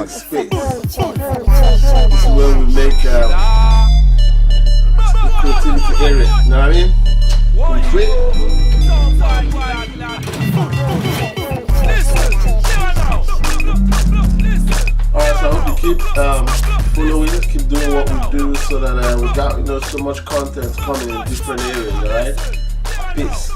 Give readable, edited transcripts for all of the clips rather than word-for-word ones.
music space. This is where we make the creativity area. You know what I mean? We create. Alright, so I hope you keep following, keep doing what we do, so that we got so much content coming in different areas. Alright, peace.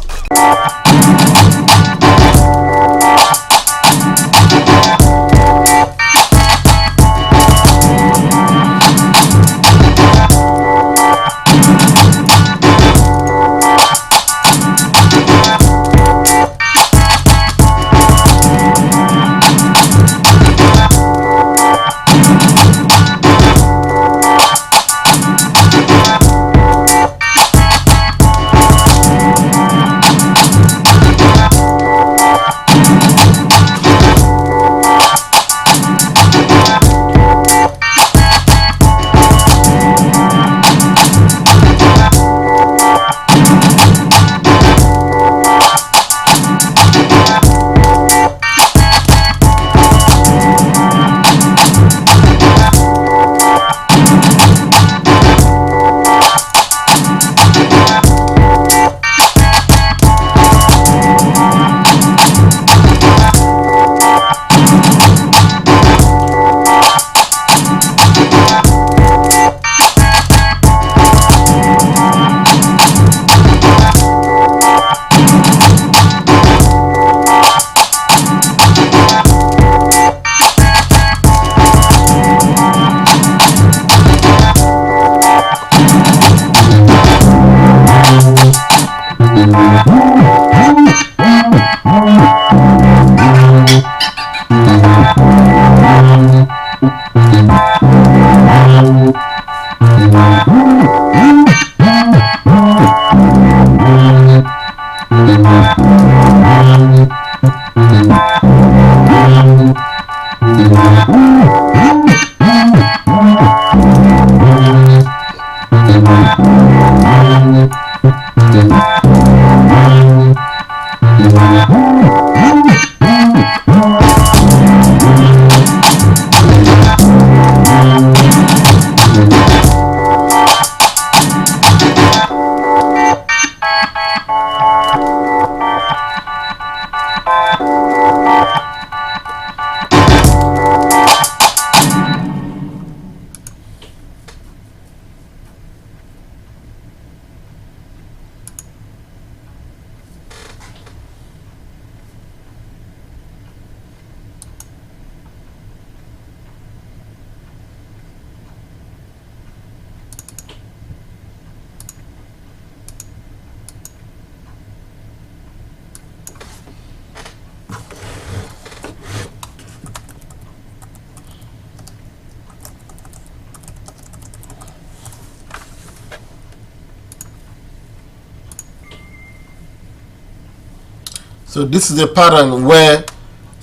So this is the pattern where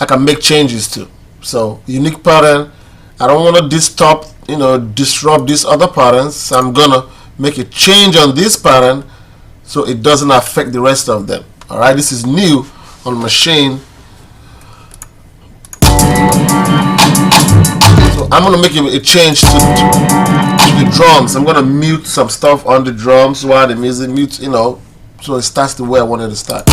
I can make changes to. So unique pattern, I don't want to disrupt these other patterns. So I'm gonna make a change on this pattern so it doesn't affect the rest of them. All right, this is new on Maschine. So I'm gonna make a change to the drums. I'm gonna mute some stuff on the drums while the music mute, so it starts the way I wanted to start.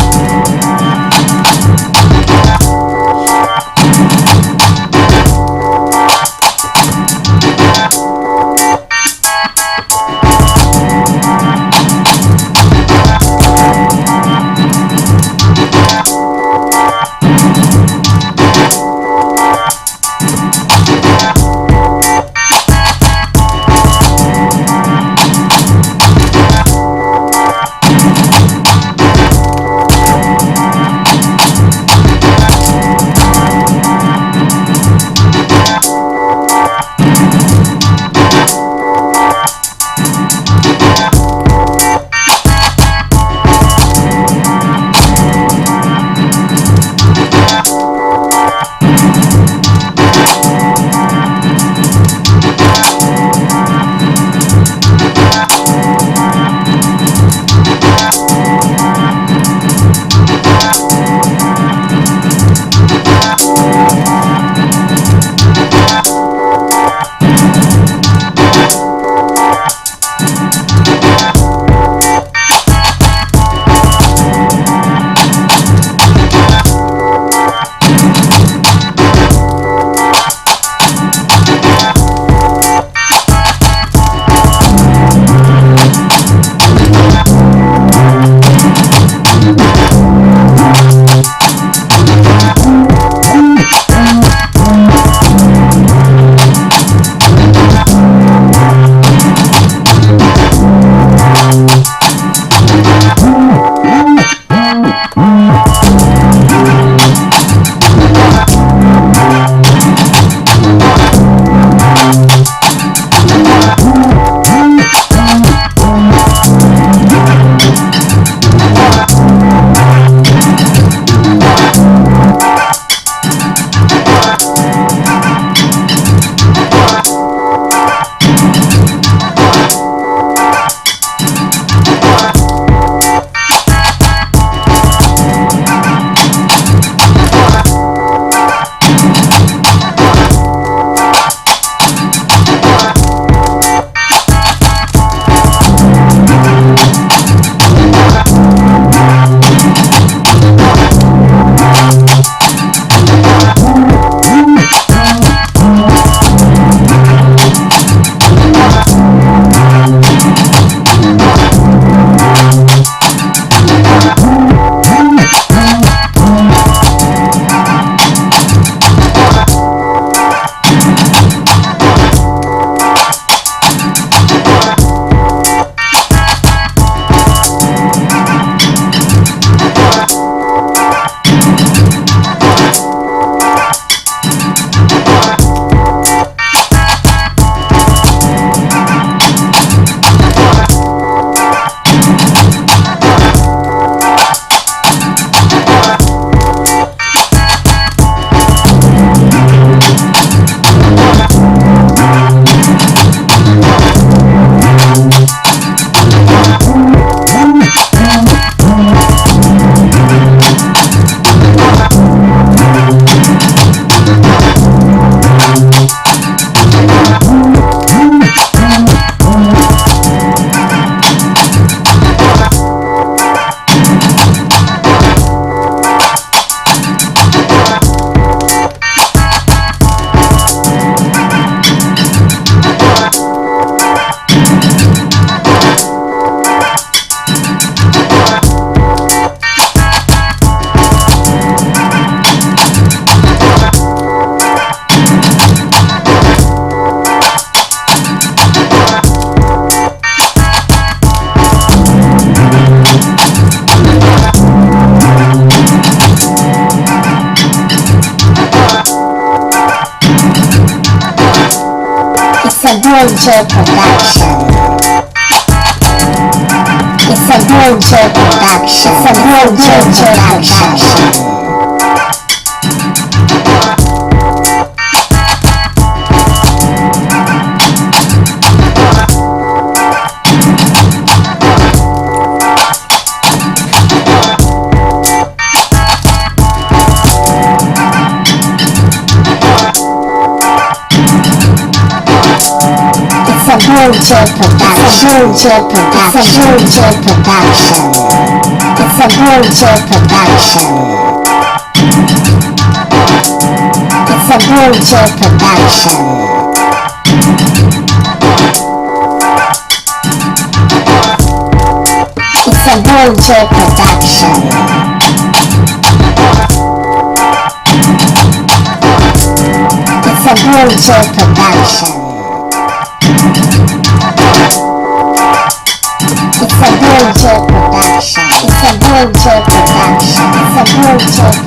Boy Production. It's a Boy Production. It's a Boy Production. It's a Boy Production. It's a Boy Production. It's a Boy Production. It's a Boy Production. It's a Boy Production. It's a Boy Production. It's a Boy Production. It's a Boy Production.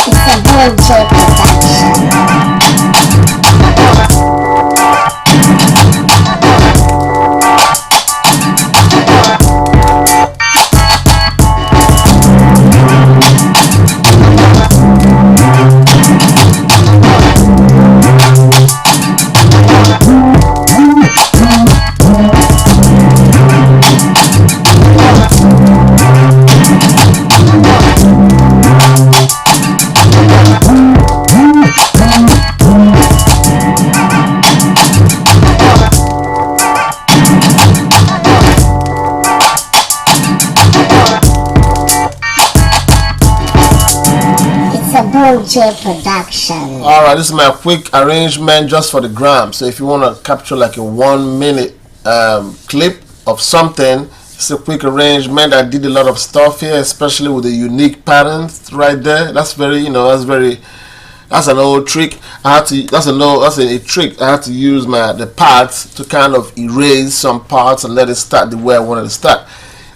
It's a Boy Production. Production. Alright, this is my quick arrangement just for the gram. So if you want to capture like a 1 minute clip of something, it's a quick arrangement. I did a lot of stuff here, especially with the unique patterns right there. That's very, that's an old trick. That's a trick. I had to use the parts to kind of erase some parts and let it start the way I wanted to start.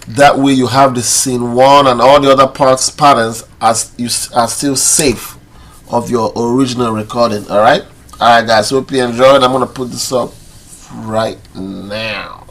That way you have the scene 1 and all the other parts patterns are still safe of your original recording. Alright guys, hope you enjoyed. I'm gonna put this up right now.